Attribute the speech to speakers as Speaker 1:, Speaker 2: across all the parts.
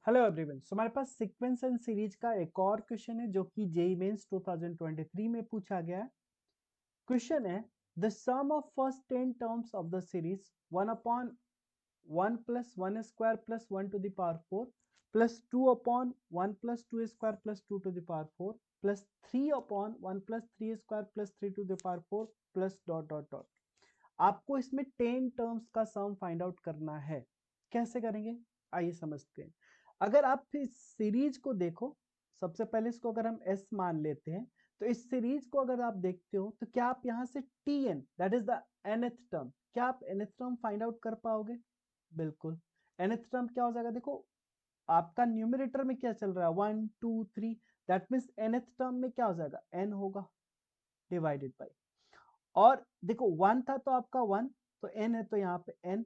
Speaker 1: Hello everyone. सो हमारे पास sequence and series का एक और क्वेश्चन है जो कि जेईई मेंस 2023 में पूछा गया है। क्वेश्चन है the sum of first 10 terms of the series 1 upon 1 plus 1 square plus 1 to the power 4 plus 2 upon 1 plus 2 square plus 2 to the power 4 plus 3 upon 1 plus 3 square plus 3 to the power 4 plus dot dot dot. आपको इसमें 10 terms का sum find out करना है। कैसे करेंगे आइए समझते हैं। अगर आप इस सीरीज को देखो, सबसे पहले इसको अगर हम एस मान लेते हैं तो इस सीरीज को अगर आप देखते हो तो क्या आप यहां से T N that is the nth term, क्या आप nth टर्म फाइंड आउट कर पाओगे? बिल्कुल। nth टर्म क्या हो जाएगा? देखो आपका न्यूमरेटर में क्या चल रहा है 1 2 3, दैट मीन्स nth टर्म में क्या हो जाएगा n होगा डिवाइडेड बाई, और देखो 1 था तो आपका 1, तो n है तो यहाँ पे n,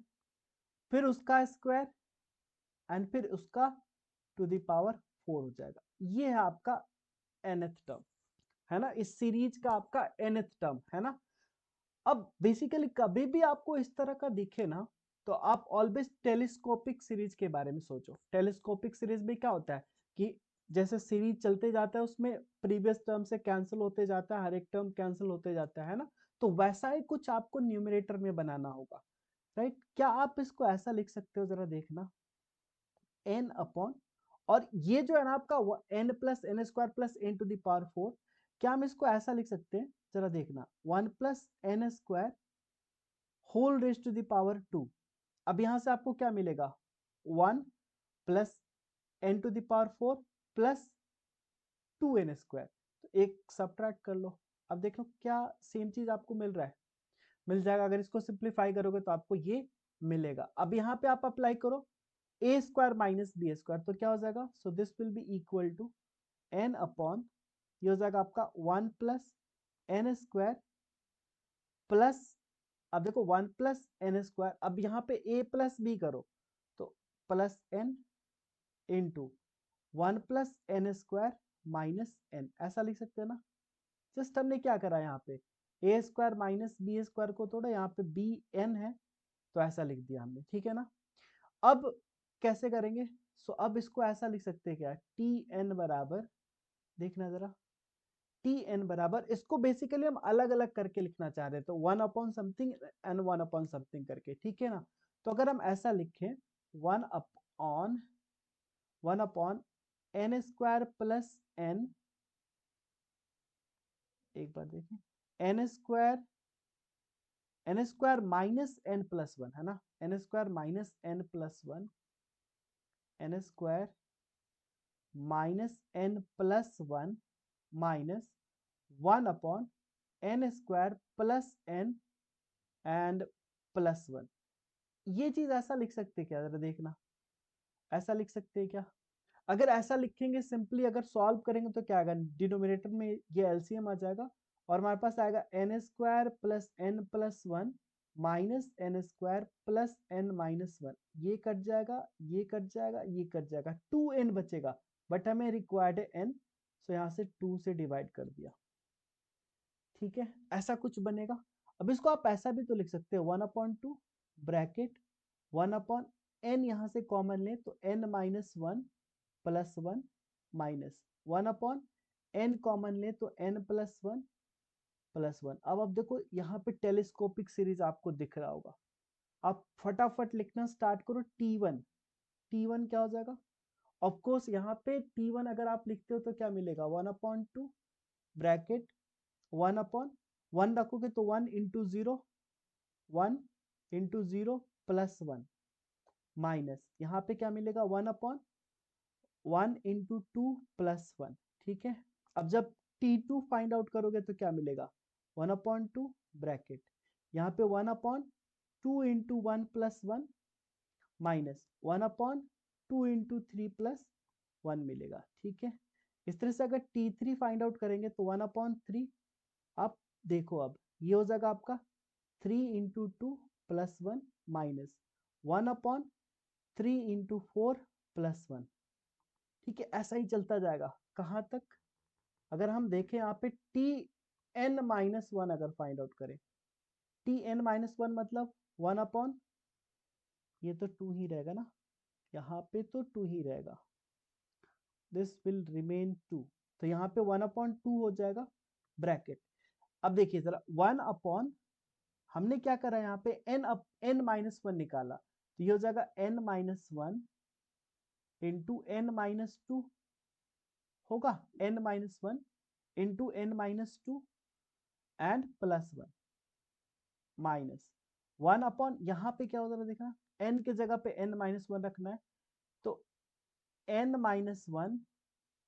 Speaker 1: फिर उसका स्क्वायर एंड फिर उसका टू द पावर 4 हो जाएगा। ये है आपका nth टर्म, है ना, इस सीरीज का आपका nth टर्म है ना। अब बेसिकली कभी भी आपको इस तरह का दिखे ना तो आप ऑलवेज टेलीस्कोपिक सीरीज के बारे में सोचो। टेलीस्कोपिक सीरीज में क्या होता है कि जैसे सीरीज चलते जाता है उसमें प्रीवियस टर्म से कैंसिल होते जाता है, हर एक टर्म कैंसिल होते जाता है ना। तो वैसा ही कुछ आपको न्यूमरेटर में बनाना होगा, राइट। क्या आप इसको ऐसा लिख सकते हो? जरा देखना, एन अपॉन, और ये जो है ना आपका N plus N square plus N to the power 4, क्या हम इसको ऐसा लिख सकते हैं? जरा देखना, 1 plus N square whole raise to the power 2। अब यहां से आपको क्या मिलेगा? 1 plus N to the power 4 plus 2 N square. तो एक सब्ट्रैक्ट कर लो, अब देख लो क्या सेम चीज आपको मिल रहा है। मिल जाएगा। अगर इसको सिंप्लीफाई करोगे तो आपको ये मिलेगा। अब यहाँ पे आप अप्लाई करो A square minus B square, तो क्या हो जाएगा? So this will be equal to N upon, ये हो जाएगा आपका 1 प्लस एन स्क्वायर प्लस, अब देखो 1 प्लस एन स्क्वायर, अब यहाँ पे ए प्लस बी करो तो plus N into 1 plus N square minus N, ऐसा लिख सकते हैं ना। जस्ट हमने क्या करा यहाँ पे, ए स्क्वायर माइनस बी स्क्वायर को तोड़ा, यहाँ पे बी एन है तो ऐसा लिख दिया हमने, ठीक है ना। अब कैसे करेंगे? सो अब इसको ऐसा लिख सकते हैं क्या, टी एन बराबर, देखना जरा, टी एन बराबर, इसको बेसिकली हम अलग अलग करके लिखना चाह रहे हैं तो 1 upon something and 1 upon something करके, ठीक है ना। तो अगर हम ऐसा लिखें 1 upon 1 upon N square plus N, एक बार देखें, N square minus N plus one, है ना, N square minus N plus one, N square minus N plus one minus 1 upon N square plus N and plus one. ये चीज ऐसा लिख सकते हैं क्या? जरा देखना, ऐसा लिख सकते हैं क्या? अगर ऐसा लिखेंगे सिंपली, अगर सॉल्व करेंगे तो क्या आएगा, डिनोमिनेटर में ये एलसीएम आ जाएगा और हमारे पास आएगा N square plus N plus one minus N square plus N minus one. ये कट जाएगा, ये कट जाएगा, ये कट जाएगा, 2n बचेगा, बट हमें रिक्वायर्ड है n, सो यहाँ से 2 से डिवाइड कर दिया, ठीक है, ऐसा कुछ बनेगा। अब इसको आप ऐसा भी तो लिख सकते हो 1/2 ब्रैकेट 1/n, यहाँ से कॉमन ले तो n minus one plus one minus 1/n common ले तो n plus one plus one. अब देखो यहाँ पे टेलीस्कोपिक सीरीज आपको दिख रहा होगा, आप फटाफट लिखना स्टार्ट करो। T1, T1 क्या हो जाएगा? ऑफ कोर्स यहाँ पे T1 अगर आप लिखते हो तो क्या मिलेगा, 1/2 ब्रैकेट 1/1 रखोगे तो 1 into 0, 1 into 0 plus one minus, यहाँ पे क्या मिलेगा 1/1 इंटू 2 प्लस वन, ठीक है। अब जब T2 फाइंड आउट करोगे तो क्या मिलेगा, 1/2 ब्रैकेट, यहाँ पे 1/2 into 1 plus one minus 1/2 into 3 plus one मिलेगा, ठीक है। इस तरह से अगर T3 फाइंड आउट करेंगे तो 1/3, आप देखो अब ये हो जाएगा आपका 3 into 2 plus one minus 1/3 into 4 plus one, ठीक है। ऐसा ही चलता जाएगा कहाँ तक? अगर हम देखें यहाँ पे Tn-1 अगर फाइंड आउट करें, Tn-1 मतलब 1 अपॉन, ये तो 2 ही रहेगा ना, यहाँ पे तो 2 ही रहेगा, दिस विल रिमेन 2, तो यहाँ पे 1/2 हो जाएगा ब्रैकेट। अब देखिए जरा 1 अपॉन, हमने क्या करा यहाँ पे n माइनस 1 निकाला, तो ये हो जाएगा n minus 1 into n minus 2 होगा, n minus 1 into n minus 2 and plus 1 minus 1 upon, यहाँ पे क्या होता है देखना, n के जगह पे n माइनस 1 रखना है, तो n minus 1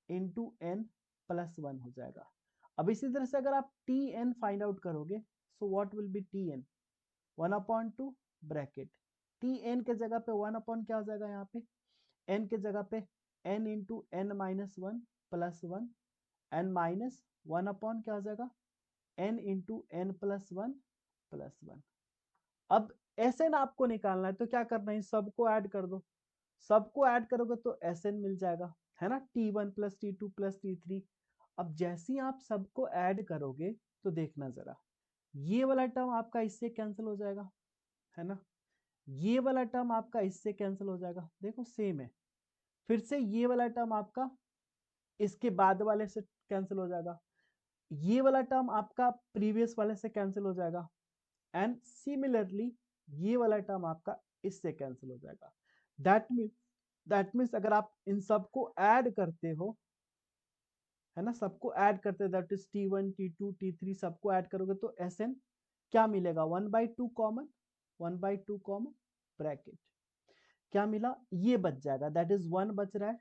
Speaker 1: into n plus 1 हो जाएगा। अब इसी तरह से अगर आप tn फाइंड आउट करोगे, so what will be tn, 1/2 bracket, tn के जगह पे 1 अपॉन क्या हो जाएगा, यहाँ पे n के जगह पे n into n minus 1 plus 1 and minus 1 upon क्या हो जाएगा, n into n plus 1 plus 1। अब Sn आपको निकालना है तो क्या करना है, सबको ऐड कर दो, सबको ऐड करोगे तो Sn मिल जाएगा, है ना, t1 plus t2 plus t3। अब जैसे ही आप सबको ऐड करोगे तो देखना जरा, ये वाला टर्म आपका इससे कैंसिल हो जाएगा, है ना, ये वाला टर्म आपका इससे कैंसिल हो जाएगा, देखो सेम है। फिर से ये वाला टर्म आपका इसके बाद वाले से कैंसिल हो जाएगा, ये वाला टर्म आपका प्रीवियस वाले से कैंसिल हो जाएगा, एंड सिमिलरली ये वाला टर्म आपका इससे कैंसिल हो जाएगा। दैट मीन्स अगर आप इन सबको ऐड करते हो, है ना, सबको ऐड करते हो, that is t1 t2 t3 सबको ऐड करोगे तो Sn क्या मिलेगा, 1/2 कॉमन, 1/2 कॉमन ब्रैकेट, क्या मिला, ये बच जाएगा, दैट इज 1 बच रहा है,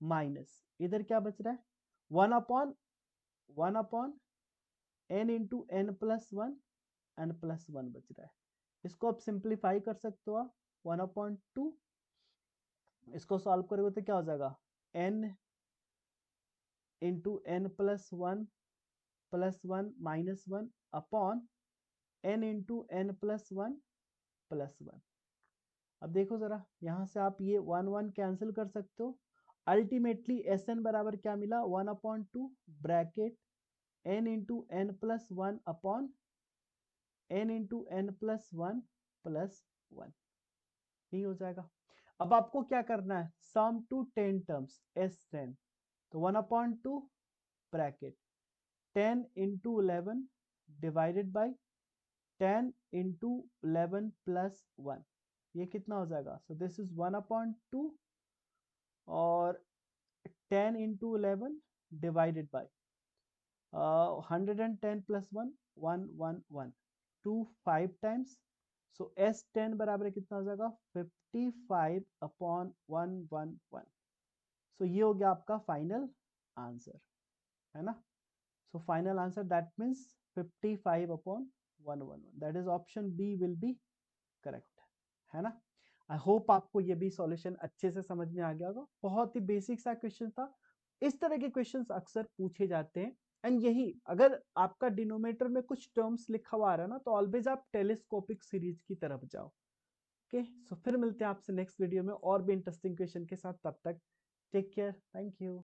Speaker 1: माइनस इधर क्या बच रहा है, 1/1 n into n plus 1 and plus 1 बच रहा है। इसको आप सिंप्लीफाई कर सकते हो आप, 1/2, इसको सॉल्व करोगे तो क्या हो जाएगा, n into n plus 1 minus 1 upon n into n plus 1 plus 1। अब देखो जरा, यहाँ से आप ये 1 कैंसिल कर सकते हो, अल्टीमेटली Sn बराबर क्या मिला, 1/2 bracket n into n plus 1 upon n into n plus 1 plus 1, यही हो जाएगा। अब आपको क्या करना है, सम टू 10 टर्म्स S10, तो 1/2 bracket 10 into 11 divided by 10 into 11 plus 1, ये कितना हो जाएगा, सो दिस इज 1/2 और 10 into 11 divided by 110 plus 1 111 2 5 times, so S10 बराबर कितना हो जाएगा, 55/111, सो ये हो गया आपका फाइनल आंसर, है ना। So final answer that means 55/111, that is option B will be correct, है ना। आई होप आपको ये भी सॉल्यूशन अच्छे से समझ में आ गया होगा, बहुत ही बेसिक सा क्वेश्चन था। इस तरह के क्वेश्चंस अक्सर पूछे जाते हैं, एंड यही अगर आपका डिनोमिनेटर में कुछ टर्म्स लिखा हुआ आ रहा है ना, तो ऑलवेज आप टेलीस्कोपिक सीरीज की तरफ जाओ। ओके, सो फिर मिलते हैं आपसे नेक्स्ट वीडियो में और भी इंटरेस्टिंग क्वेश्चन के साथ, तब तक टेक केयर, थैंक यू।